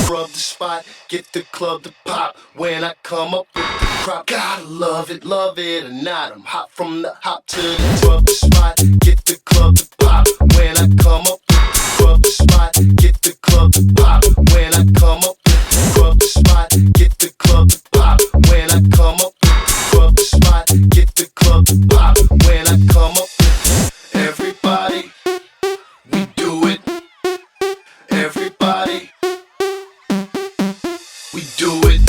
rub the spot, get the club to pop. When I come up with the crop, gotta love it or not. I'm hot from the hop to the rub the spot, get the club to pop. When I come up with the rub the spot, get the club to pop. When I come up with the rub the spot, get the club to pop. When I come up with the rub the spot, get the club to pop. When I come up with everybody, we do it. Everybody, we do it.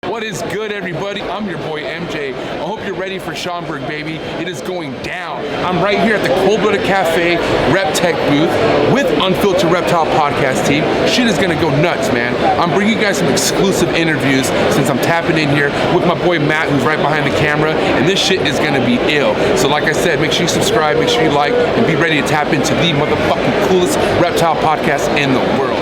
What is good, everybody? I'm your boy MJ. I hope you're ready for Schaumburg, baby. It is going down. I'm right here at the Kobylka Cafe Reptek booth with Unfiltered Reptile podcast team. Shit is gonna go nuts, man. I'm bringing you guys some exclusive interviews since I'm tapping in here with my boy Matt, who's right behind the camera, and this shit is gonna be ill. So like I said, make sure you subscribe, make sure you like, and be ready to tap into the motherfucking coolest reptile podcast in the world.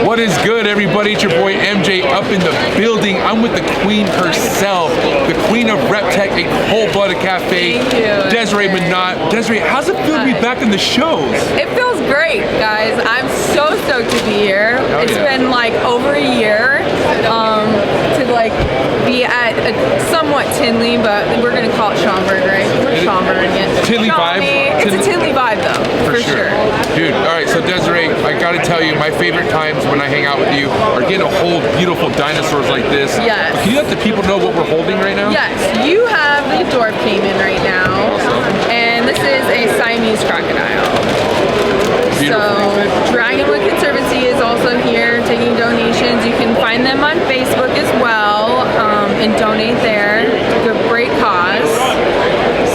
What is good, everybody? It's your boy MJ up in the building. I'm with the queen herself, the queen of Reptek, a cold-blooded cafe. Thank you. Desiree Minot. Desiree, how's it feel to be back in the shows? It feels great, guys. I'm so stoked to be here. It's been like over a year to like be at a somewhat Tinley, but we're gonna call it Schaumburg, right? We're Schaumburg again. Tinley vibe? It's a Tinley vibe though, for sure. Dude, all right, so Desiree, I gotta tell you, my favorite times when I hang out with you are getting to hold beautiful dinosaurs like this. Yes. Can you let the people know what we're holding right now? Yes, you have the dwarf caiman right now, and this is a Siamese crocodile. Beautiful. So Dragonwood Conservancy is also here taking donations. You can find them on Facebook as well and donate there to a great cause.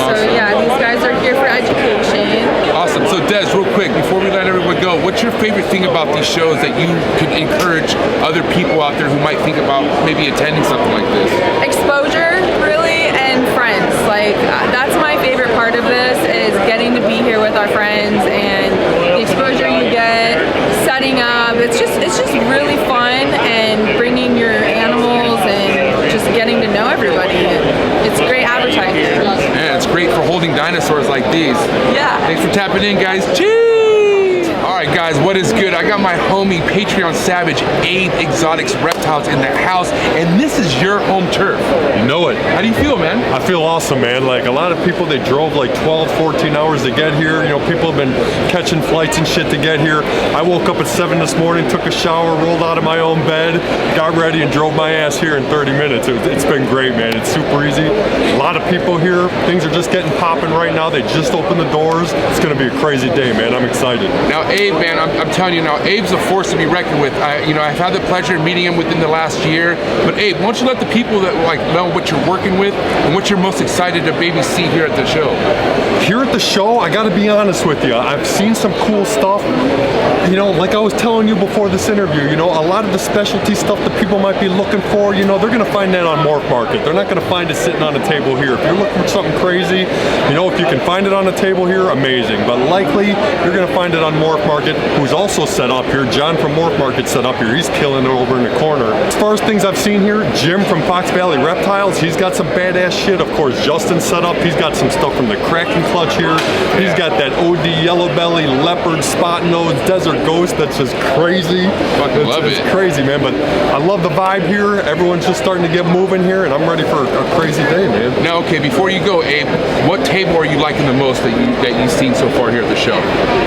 So yeah, these guys are here for education. Awesome. So Des, real quick, before we let everyone go, what's your favorite thing about these shows that you could encourage other people out there who might think about maybe attending something like this? Exposure, really, and friends. Like that's my favorite part of this is getting to be here with our friends and the exposure you get, setting up. It's just really fun and bringing your animals and just getting to know everybody. It's great advertising. Man, it's great for holding dinosaurs like these. Yeah. Thanks for tapping in, guys. Cheers! All right, guys, what is good? I got my homie Patreon Savage Abe Exotics Reptiles in the house, and this is your home turf. You know it. How do you feel, man? I feel awesome, man. Like a lot of people, they drove like 12, 14 hours to get here. You know, people have been catching flights and shit to get here. I woke up at 7 this morning, took a shower, rolled out of my own bed, got ready, and drove my ass here in 30 minutes. It's been great, man. It's super easy. A lot of people here. Things are just getting popping right now. They just opened the doors. It's going to be a crazy day, man. I'm excited. Now, Abe, man, I'm telling you now, Abe's a force to be reckoned with. I've had the pleasure of meeting him within the last year. But Abe, why don't you let the people that like know what you're working with and what you're most excited to maybe see here at the show? Here at the show, I gotta be honest with you, I've seen some cool stuff. You know, like I was telling you before this interview, you know, a lot of the specialty stuff that people might be looking for, you know, they're gonna find that on Morph Market. They're not gonna find it sitting on a table here. If you're looking for something crazy, you know, if you can find it on a table here, amazing. But likely, you're gonna find it on Morph Market, who's also set up here. John from Morph Market set up here. He's killing it over in the corner. As far as things I've seen here, Jim from Fox Valley Reptiles, he's got some badass shit. Of course, Justin set up. He's got some stuff from the Kraken Clutch here. He's got that OD yellow belly, leopard, spot nose, desert ghost that's just crazy. Fucking love it. It's crazy, man. But I love the vibe here. Everyone's just starting to get moving here, and I'm ready for a crazy day, man. Now, okay, before you go, Abe, what table are you liking the most that you've seen so far here at the show?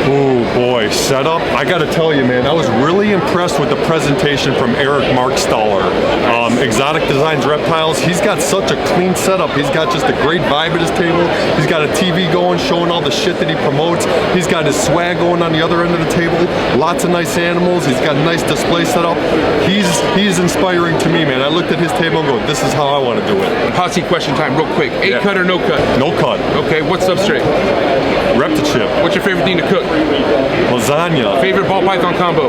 Ooh, Boy, setup. I got to tell you, man, I was really impressed with the presentation from Eric Markstaller. Exotic Designs Reptiles. He's got such a clean setup. He's got just a great vibe at his table. He's got a TV going, showing all the shit that he promotes. He's got his swag going on the other end of the table. Lots of nice animals. He's got a nice display setup. He's inspiring to me, man. I looked at his table and go, this is how I want to do it. Hot seat question time, real quick. 8-cut or no cut? No cut. Okay, what substrate? Reptile. What's your favorite thing to cook? Lasagna. Favorite ball python combo?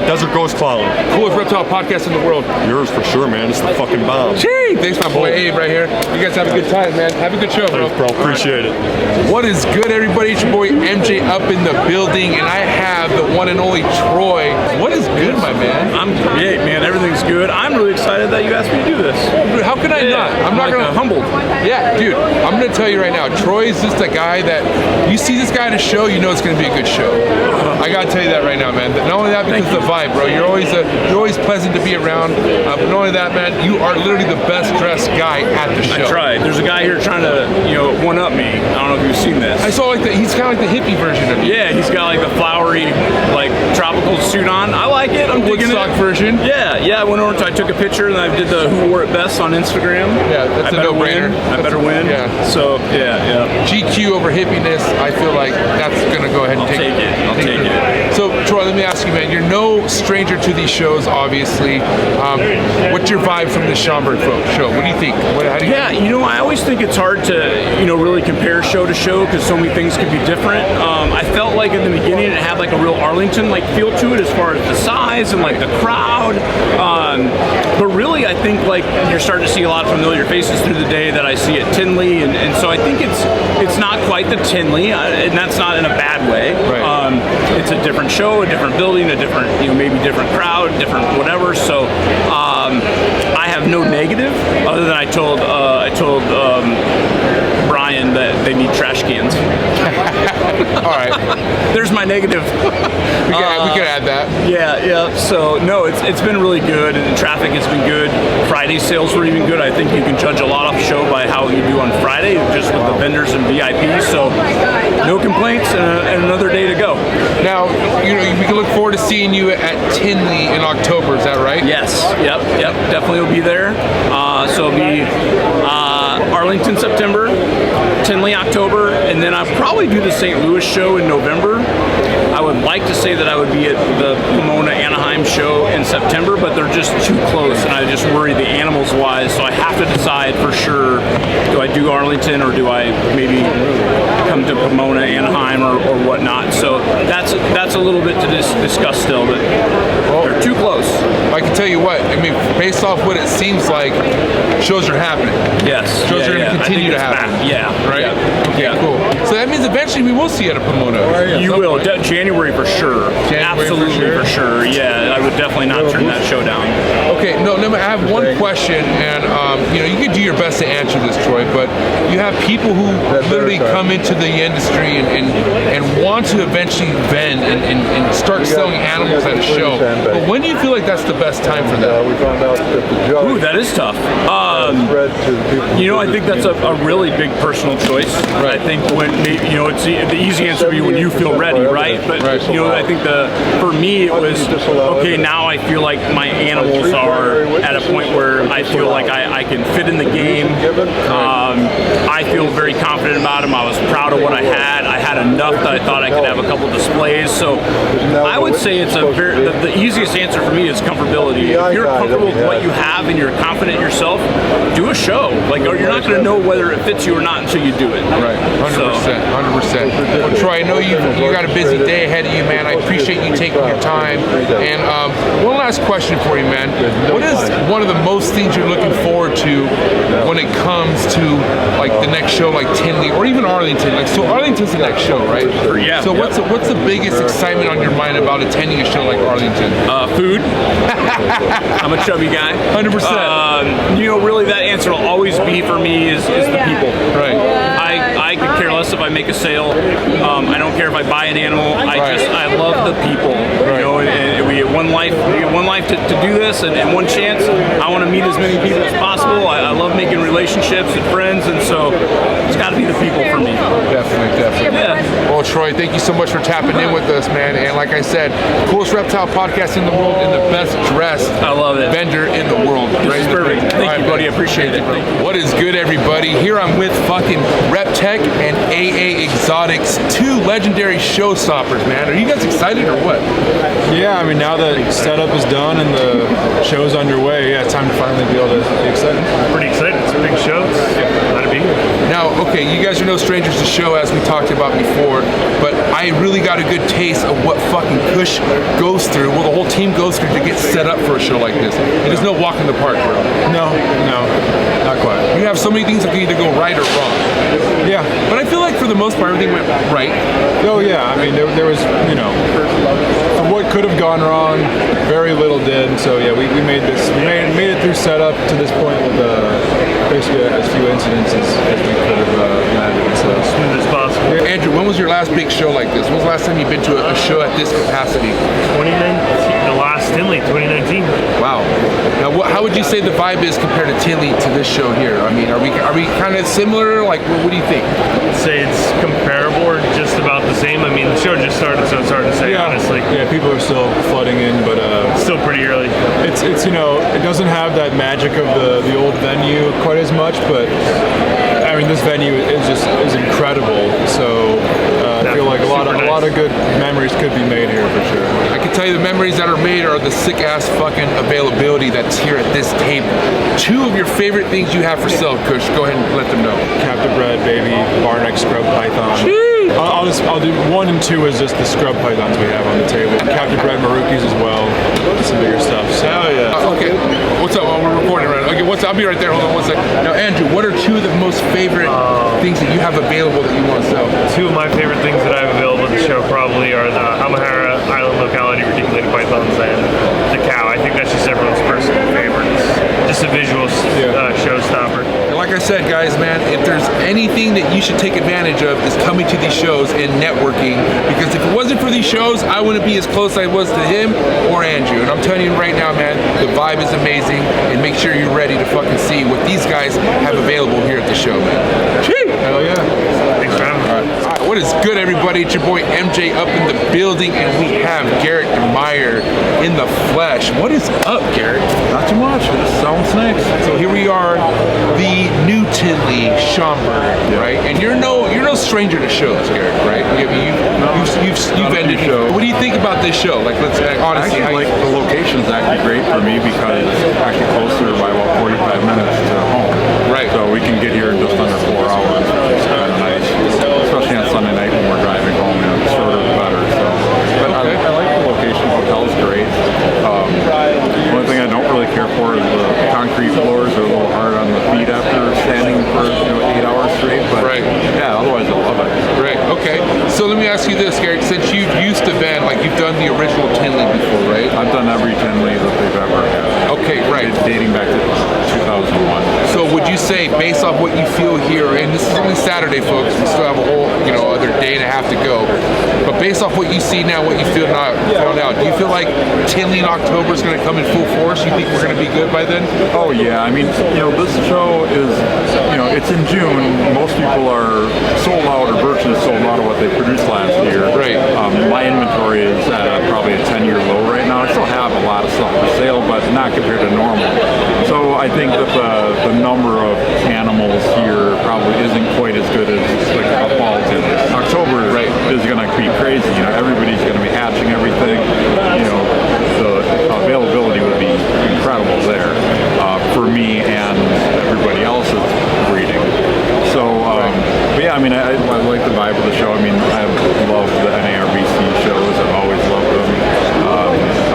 Desert Ghost Clown. Coolest reptile podcast in the world? Yours for sure, man. It's the fucking bomb. Gee, thanks my boy Abe right here. You guys have a good time, man. Have a good show, bro. Thanks, bro. Appreciate it. What is good, everybody? It's your boy MJ up in the building, and I have the one and only Troy. What is good, my man? I'm great, man. Everything's good. I'm really excited that you asked me to do this. How can I not? I'm not gonna humbled. Yeah, dude. I'm gonna tell you right now. Troy is just a guy that you see this guy at a show, you know it's gonna be a good show. I gotta tell you that right now, man. Not only that, because of the vibe, bro. You're always pleasant to be around. But not only that, man, you are literally the best dressed guy at the show. I tried. There's a guy here trying to, one up me. I don't know if you've seen this. I saw he's kind of like the hippie version of you. Yeah, he's got like the flowery, like tropical suit on. I like it. I'm digging Woodstock it. version. Yeah. I went over, I took a picture, and I did the who wore it best on Instagram. Yeah, that's a no-brainer. I better win. Yeah. So yeah. GQ over hippiness. I feel like that's gonna go ahead and I'll take it. I'll take it. So Troy, let me ask you, man. You're no stranger to these shows, obviously. What's your vibe from the Schaumburg show? What do you think? How do you think? I always think it's hard to, really compare show to show because so many things can be different. I felt like in the beginning it had like a real Arlington like feel to it as far as the size and like the crowd. But really, I think like you're starting to see a lot of familiar faces through the day that I see at Tinley, and so I think it's not quite the Tinley, and that's not in a bad way. Right. It's a different show, a different building, a different, maybe different crowd, different whatever. So I have no negative other than I told Brian that they need trash cans. All right. There's my negative. We could add that. Yeah. So no, it's been really good, and the traffic has been good. Friday sales were even good. I think you can judge a lot of the show by how you do on Friday, just with the vendors and VIPs. So no complaints, and another day to go. Now, we can look forward to seeing you at Tinley in October. Is that right? Yes. Yep. Definitely will be there. So it'll be Arlington September, Tinley October, and then I'll probably do the St. Louis show in November. I would like to say that I would be at the Pomona Anaheim show in September, but they're just too close, and I just worry the animals wise. So I have to decide for sure: do I do Arlington or do I maybe come to Pomona, Anaheim, or whatnot? So that's a little bit to discuss still, but they're too close. I can tell you what. I mean, based off what it seems like, shows are happening. Yes. Shows are going to continue to happen. Yeah. Right? Yeah. Okay, cool. So that means eventually we will see you at a Pomona. You will. January for sure. January Absolutely for sure. Yeah, I would definitely not turn that show down. Okay, no, I have one question, and you can do your best to answer this, Troy, but you have people who literally come into the industry and want to eventually vend and start selling animals at a show. But when do you feel like that's the best time for that? Ooh, that is tough. I think that's a really big personal choice. Right. I think when it's the easy answer would be when you feel ready, right? But I think for me it was okay. Now I feel like my animals are at a point where I feel like I can fit in the game. I feel very confident about them. I was proud of what I had. I had enough that I thought I could have a couple displays. So I would say it's the easiest answer for me is comfortability. If you're comfortable with what you have and you're confident in yourself, do a show. Like, you're not going to know whether it fits you or not until you do it. Right, 100%, 100%. Well, Troy, I know you got a busy day ahead of you, man. I appreciate you taking your time. And one last question for you, man. What is one of the most things you're looking forward to when it comes to like the next show, like Tinley or even Arlington? Like, so Arlington's the next show, right? Yeah. So what's the biggest excitement on your mind about attending a show like Arlington? Food. I'm a chubby guy. 100%. Really that answer will always be for me is the people. Right. I could care less if I make a sale. I don't care if I buy an animal. I love the people. Right. And we get one life. We get one life to do this, and one chance. I want to meet as many people as possible. I love making relationships and friends, and so it's got to be the people for me. Definitely. Yeah. Well, Troy. Thank you so much for tapping in with us, man. And like I said, coolest reptile podcast in the world and the best dressed vendor in the world. This is perfect. Thank you, buddy. I appreciate it. What is good, everybody? Here I'm with fucking Reptek and ABE'S, two legendary showstoppers, man. Are you guys excited or what? Yeah, I mean, now that setup is done and the show's underway, yeah, it's time to finally be able to be excited. Pretty excited. It's a big show. Glad to be here. Now, okay, you guys are no strangers to show, as we talked about before, but I really got a good taste of what fucking Kush goes through, well, the whole team goes through to get set up for a show like this. And there's no walk in the park, bro. No, not quite. You have so many things that can either go right or wrong. Yeah. But I feel like for the most part, everything went right. Oh, yeah. I mean, there was, you know, for what could have gone wrong, very little did. So, yeah, we made this, we made it through setup to this point with basically as few incidents as we could have imagined. So Smooth as possible. Andrew, when was your last big show like this? When was the last time you've been to a show at this capacity? 2019, the last Tinley, 2019. Wow. Now, how would you say the vibe is compared to Tinley to this show here? I mean, are we kind of similar? Like, what do you think? I'd say it's comparable or just about the same. I mean, the show just started, so it's hard to say, honestly. Yeah, people are still flooding in, but Still pretty early. it's you know, it doesn't have that magic of the old venue quite as much, but I mean, this venue is incredible. So I feel like a lot of good memories could be made here for sure. I can tell you the memories that are made are the sick ass fucking availability that's here at this table. Two of your favorite things you have for sale, Kush. Go ahead and let them know. Captive bred baby, barneck scrub python. I'll do 1 and 2 is just the scrub pythons we have on the table. Captive bred Marukis as well. Some bigger stuff. So. Hell yeah. Okay. What's up? We're recording right now. Okay, I'll be right there. Hold on one second. Now, Andrew, what are two of the most favorite things that you have available that you want to sell? Two of my favorite things that I have available at the show probably are the Amahara Island Locality Reticulated Pythons and the cow. I think that's just everyone's personal favorites. Just a visual showstopper. And like I said, guys, man, if there's anything that you should take advantage of is coming to these shows and networking, because if it wasn't for these shows, I wouldn't be as close as I was to him or Andrew. And I'm telling you right now, man, the vibe is amazing, and make sure you're ready to fucking see what these guys have available here at the show, man. Gee! Hell yeah. Thanks for having me. All right, what is good, everybody? It's your boy MJ up in the building, and we have Garrick Demeyer in the flesh. What is up, Garrick? Not too much. Just selling snakes. So here we are, the new Tinley, Schaumburg, right? And you're no stranger to shows, Garrick, right? You've ended shows. What do you think about this show? Like, let's honestly, I like the location's actually great for me because it's actually closer by about 45 minutes to home. Right. So we can get here in just under 4 hours, which is kind of nice, especially on Sunday night when we're driving home. You know, the shorter the better. So, but Okay. I like the location. The hotel's great. One thing I don't really care for is the concrete floors are a little hard on the feet after standing for 8 hours straight. But Right. yeah, otherwise I love it. Right, okay. So let me ask you this, Garrick, since you've used to vend, like you've done the original Tinley before, right? I've done every Tinley that they've ever had. Okay, right. Dating back to 2001. So would you say, based off what you feel here, and this is only Saturday, folks, we still have a whole, other day and a half to go, but based off what you see now, what you feel now, do you feel like Tinley in October is going to come in full force? You think we're going to be good by then? Oh yeah, I mean, this show is, it's in June. Most people are sold out or virtually sold out of what they produced last year. Right. My inventory is at probably a 10-year low right now. I still have a lot of stuff for sale, but not compared to normal. So I think that the number of animals here probably isn't quite as good as like a fall did. October is going to be crazy. Everybody's going to be hatching everything. The availability would be incredible there for me and everybody else that's breeding. So, but yeah, I mean, I like the vibe of the show. I mean, I love the NARBC shows. I've always loved them.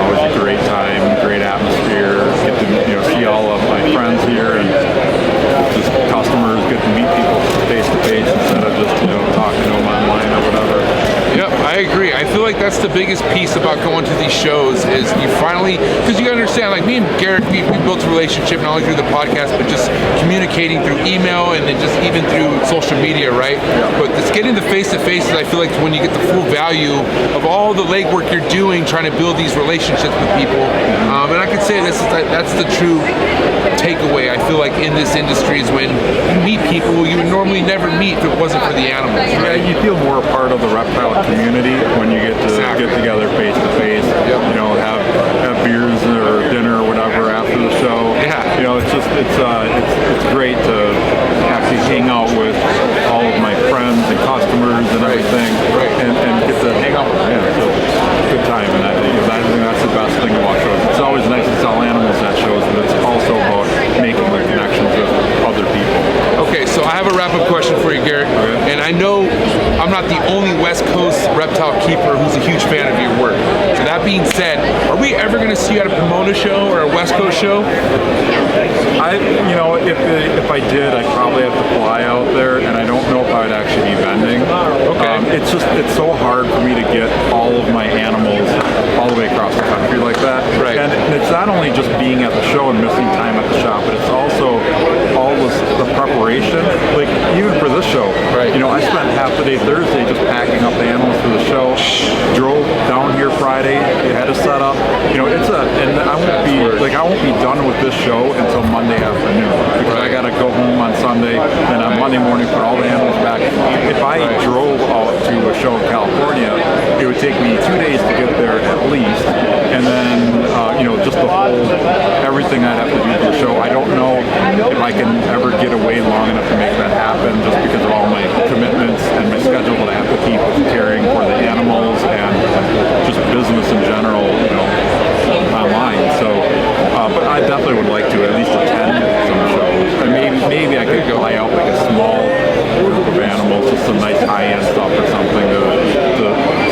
Always a great time, great atmosphere. Get to see all of my friends here and just customers. Get to meet people face to face instead of just talking to them online or whatever. Yep. I agree. I feel like that's the biggest piece about going to these shows is you finally, because you understand, like me and Garrick, we built a relationship not only through the podcast, but just communicating through email and then just even through social media, right? But it's getting the face-to-faces, I feel like, when you get the full value of all the legwork you're doing trying to build these relationships with people. And I could say that's the true takeaway, I feel like, in this industry is when you meet people you would normally never meet if it wasn't for the animals. Yeah, you feel more a part of the reptile community when you get to get together face to face. You know, have beers or dinner or whatever after the show. Yeah. You know, it's great to actually hang out with all of my friends and customers and everything, and get to hang out with them. Yeah, so it's a good time, and I think that's the best thing about shows. It's always nice to sell animals at shows, but it's also about making the connections with other people. Okay, so I have a wrap-up question for you, Garrick. And I know I'm not the only West Coast reptile keeper who's a huge fan of your work. So that being said, are we ever going to see you at a Pomona show or a West Coast show? If I did, I'd probably have to fly out there, and I don't know if I'd actually be vending. Okay. It's so hard for me to get all of my animals all the way across the country like that. Right. And it's not only just being at the show and missing time at the shop, but it's also all the preparation. Like even for this show, right. You know, I spent half the day Thursday just packing up the animals for the show. Drove down here Friday, had a setup. You know, and I won't be done with this show until Monday afternoon because I gotta go home on Sunday, then on Monday morning put all the animals back. If I drove out to a show in California, it would take me 2 days to get there at least, and then just the whole everything I'd have to do for the show. I don't know if I can ever get away long enough to make that happen, just because of all my commitments and my schedule that I have to keep with caring for the animals and just business in general, online. So, but I definitely would like to at least attend some shows. And maybe I could fly out like a small group of animals, just some nice high-end stuff or something to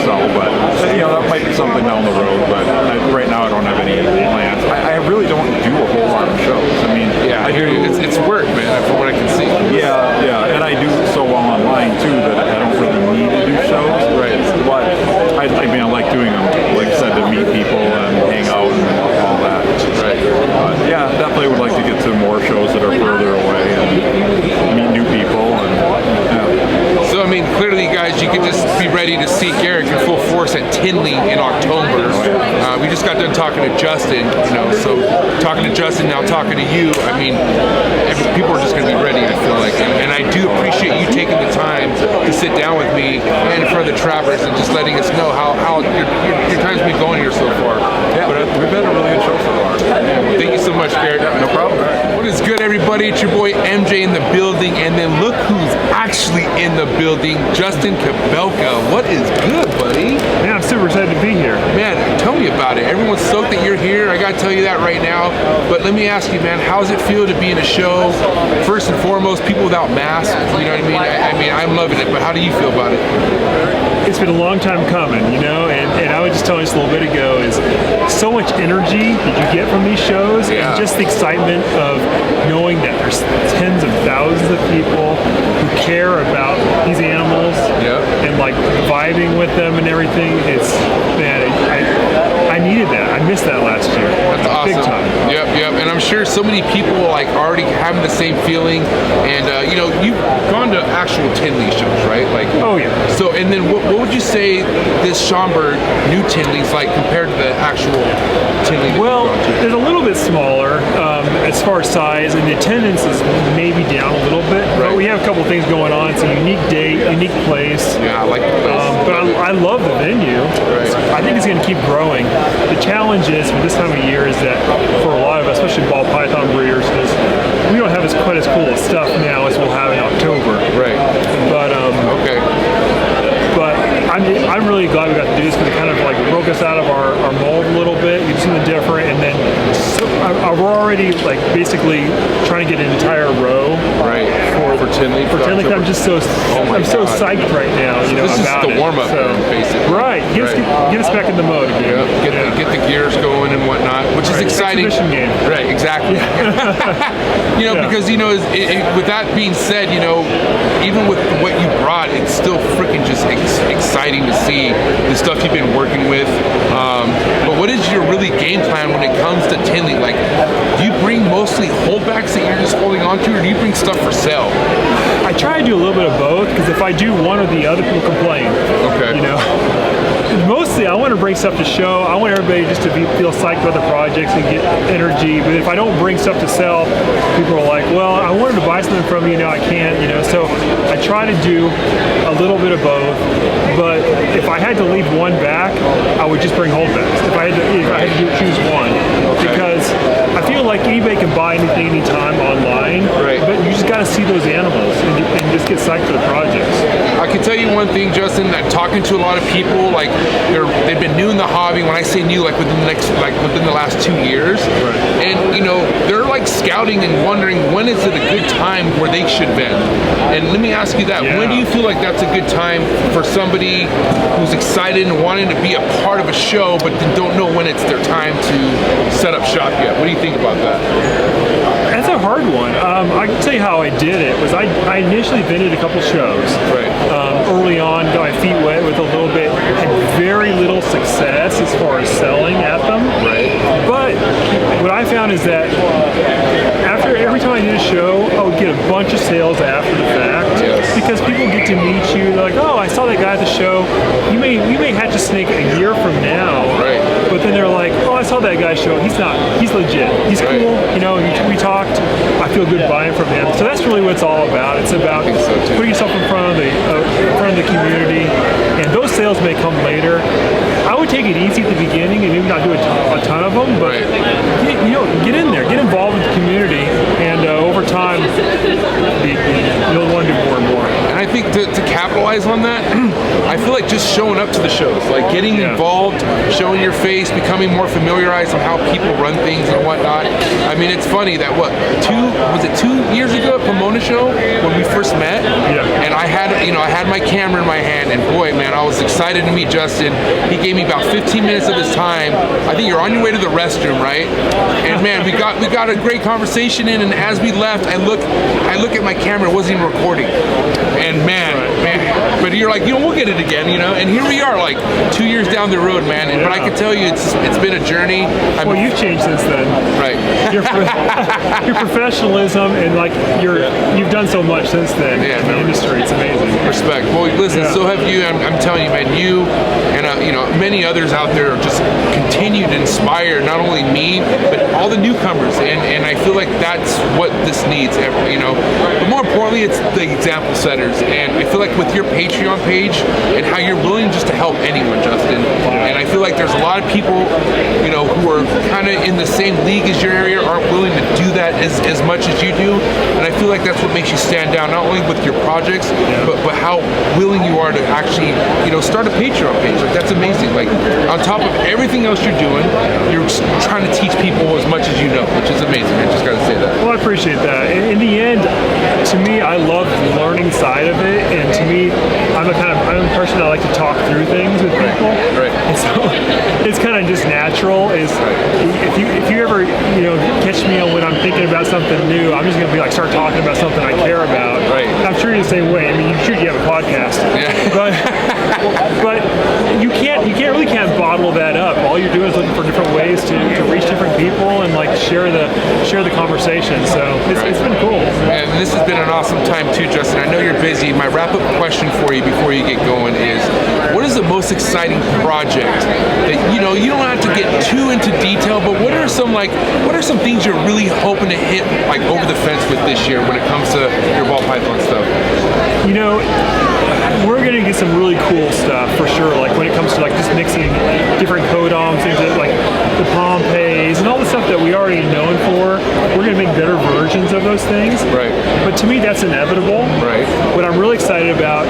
sell. But that might be something down the road. But right now, I don't have any plans. I really don't do a whole lot of shows. I mean, I hear you. It's work, man, from what I can see. Yeah, and I do so well online too that I don't really need to do shows. Right. But I like doing them. Like I said, to meet people and hang out and all that. Right. Yeah, definitely would like to get to more shows that are further away and meet new people. So, I mean, clearly, guys, you can just be ready to see Garrick in full force at Tinley in October. We just got done talking to Justin, so talking to Justin, now talking to you. I mean, people are just going to be ready, I feel like. And I do appreciate you taking the time to sit down with me and in front of the trappers and just letting us know how your time's been going here so far. Yeah, but we've had a really good show so far. Thank you so much, Garrick. No problem. What is good, everybody? It's your boy MJ in the building, and then look who's actually in the building, Justin Kobylka. What is good, buddy? Man, I'm super excited to be here. Man, tell me about it. Everyone's stoked that you're here. I gotta tell you that right now. But let me ask you, man, how does it feel to be in a show? First and foremost, people without masks. You know what I mean? I'm loving it. But how do you feel about it? It's been a long time coming, and I was just telling you just a little bit ago is so much energy that you get from these shows, and just the excitement of knowing that there's tens of thousands of people who care about these animals and like vibing with them and everything. It's, man, I needed that. I missed that last year. That's awesome. Big time. Yep. And I'm sure so many people like already having the same feeling. And you've gone to actual Tinley shows, right? Like, oh yeah. So, and then what would you say this Schaumburg new Tinley's like compared to the actual Tinley? Well, it's a little bit smaller as far as size, and the attendance is maybe down a little bit. Right. But we have a couple things going on. It's a unique date, unique place. Yeah, I like the place. But I love the venue. Right. I think it's going to keep growing. The challenge is for this time of year is that for a lot of us, especially ball python breeders, is we don't have quite as cool of stuff now as we'll have in October. Right. But okay. But I'm really glad we got to do this because it kind of like broke us out of our mold a little bit. You do something different, and then we're already like basically trying to get an entire row. Right. For Tinley. I'm just so psyched right now. This about is the warm up, basically. Right. Get us back in the mode again. Get the gears going and whatnot, which is exciting. Exhibition game. Right. Exactly. Because with that being said, even with what you brought, it's still freaking just exciting. exciting to see the stuff you've been working with. But what is your really game plan when it comes to tinting? Like, do you bring mostly holdbacks that you're just holding on to, or do you bring stuff for sale? I try to do a little bit of both, because if I do one or the other, people complain. Okay. You know, mostly I want to bring stuff to show. I want everybody just to feel psyched about the projects and get energy. But if I don't bring stuff to sell, people are like, well, I wanted to buy something from you, now I can't. You know, so I try to do a little bit of both. But if I had to leave one back, I would just bring holdbacks. If I had to choose one, because I feel like eBay can buy anything anytime online, but you just got to see those animals and just get psyched for the projects. I can tell you one thing, Justin, that talking to a lot of people, like they've been new in the hobby. When I say new, like within the last 2 years, and you know, they're like scouting and wondering when is it a good time where they should vend. And let me ask you that: when do you feel like that's a good time for somebody who's excited and wanting to be a part of a show, but they don't know when it's their time to set up shop yet? What do you think about that? That's a hard one. I can tell you how I did it. Was I initially vended a couple shows. Early on, got my feet wet with a little bit, had very little success as far as selling at them. But what I found is that every time I did a show, I would get a bunch of sales after the fact. Because people get to meet you. They're like, oh, I saw that guy at the show. You may hatch a snake a year from now. But then they're like, oh, I saw that guy show. He's legit. He's cool. You know, we talked. I feel good buying from him. So that's really what it's all about. It's about putting yourself in front of the community, and those sales may come later. I would take it easy at the beginning and maybe not do a ton of them, but get in there, get involved with the community, and over time, you'll want to do more and more. And I think to capitalize on that, I feel like just showing up to the shows, like getting involved, showing your face, becoming more familiarized on how people run things and whatnot. I mean, it's funny that 2 years ago at Pomona show when we first met, and I had my camera in my hand, and boy, man, I was excited to meet Justin. He gave me about 15 minutes of his time. I think you're on your way to the restroom, right? And man, we got a great conversation in, and as we left, I look at my camera, it wasn't even recording. And man, but you're like, we'll get it again, and here we are, like 2 years down the road, man. But I can tell you, it's been a journey. Well, you've changed since then. Your professionalism and like you've done so much since then in the industry. It's amazing. Respect. Well, listen, so have you. I'm telling you, man, you and many others out there are just continue to inspire not only me but all the newcomers, and I feel like that's what this needs. But more importantly, it's the example setters, and I feel like with your Patreon page and how you're willing just to help anyone, Justin, and I feel like there's a lot of people who are kind of in the same league as your area aren't willing to do that as much as you do, and I feel like that's what makes you stand out, not only with your projects but how willing you are to actually start a Patreon page. Like, that's amazing. Like, on top of everything else you're doing, you're trying to teach people as much as you know, which is amazing. I just gotta say that. Well, I appreciate that. In the end, to me, I love the learning side of it, and to me, I'm a person that like to talk through things with people. And so it's kind of just natural. If you ever catch me on when I'm thinking about something new, I'm just gonna be like start talking about something I care about. I'm sure you're the same way. I mean, you have a podcast, but you really can't bottle that up. All you're doing is looking for different ways to reach different people and like share the conversation. So it's been cool. And this has been an awesome time too, Justin. I know you're busy. My wrap-up question for you before you get going is, what is the most exciting project that you don't have to get too into detail, but what are some things you're really hoping to hit like over the fence with this year when it comes to your ball python stuff? We're gonna get some really cool stuff for sure. Like when it comes to like just mixing different codoms into like the Pompeys and all the stuff that we already known for. We're gonna make better versions of those things. But to me, that's inevitable. What I'm really excited about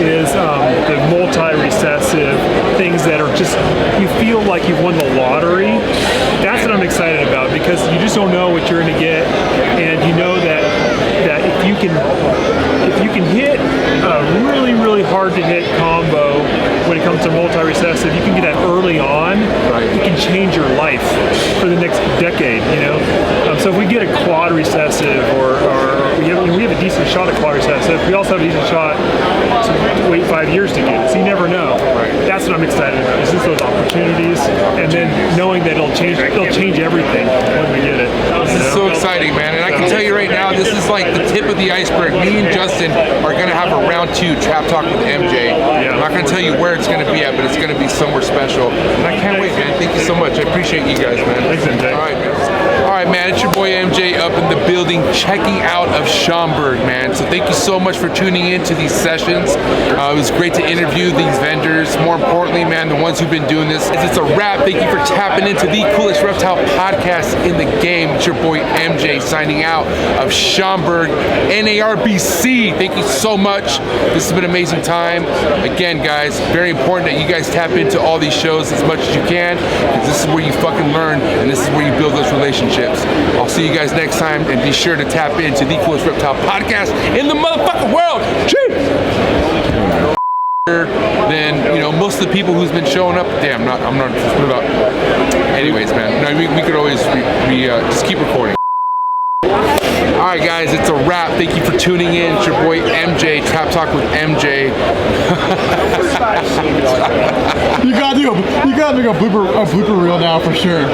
is the multi-recessive things that are just, you feel like you've won the lottery. That's what I'm excited about, because you just don't know what you're gonna get, and you know that if you can hit a really, really hard to hit combo when it comes to multi-recessive, you can get that early on, it can change your life for the next decade, So if we get a quad recessive or we have a decent shot at quad recessive, we also have a decent shot to wait 5 years to get it, so you never know. that's what I'm excited about. Is just those opportunities, and then knowing that it'll change everything when we get it. This is so exciting, man. And I can tell you right now, this is like the tip of the iceberg. Me and Justin are going to have a round 2 Trap Talk with MJ. I'm not going to tell you where it's going to be at, but it's going to be somewhere special. And I can't wait, man. Thank you so much. I appreciate you guys, man. Thanks, MJ. All right, man. All right, man. It's your boy MJ up in the building, checking out of Schaumburg, man. So thank you so much for tuning in to these sessions. It was great to interview these vendors. More importantly, man, the ones who've been doing this. It's a wrap. Thank you for tapping into the coolest reptile podcast in the game. It's your boy MJ signing out of Schaumburg, Narbc. Thank you so much. This has been an amazing time. Again, guys, very important that you guys tap into all these shows as much as you can, because this is where you fucking learn, and this is where you build those relationships. I'll see you guys next time, and be sure to tap into the coolest reptile podcast in the motherfucking world. Cheers! Then, you know, most of the people who's been showing up, damn, I'm not just put it up. Anyways, man, no, we could always just keep recording. All right, guys, it's a wrap. Thank you for tuning in. It's your boy MJ, Trap Talk with MJ. You gotta make a blooper reel now for sure.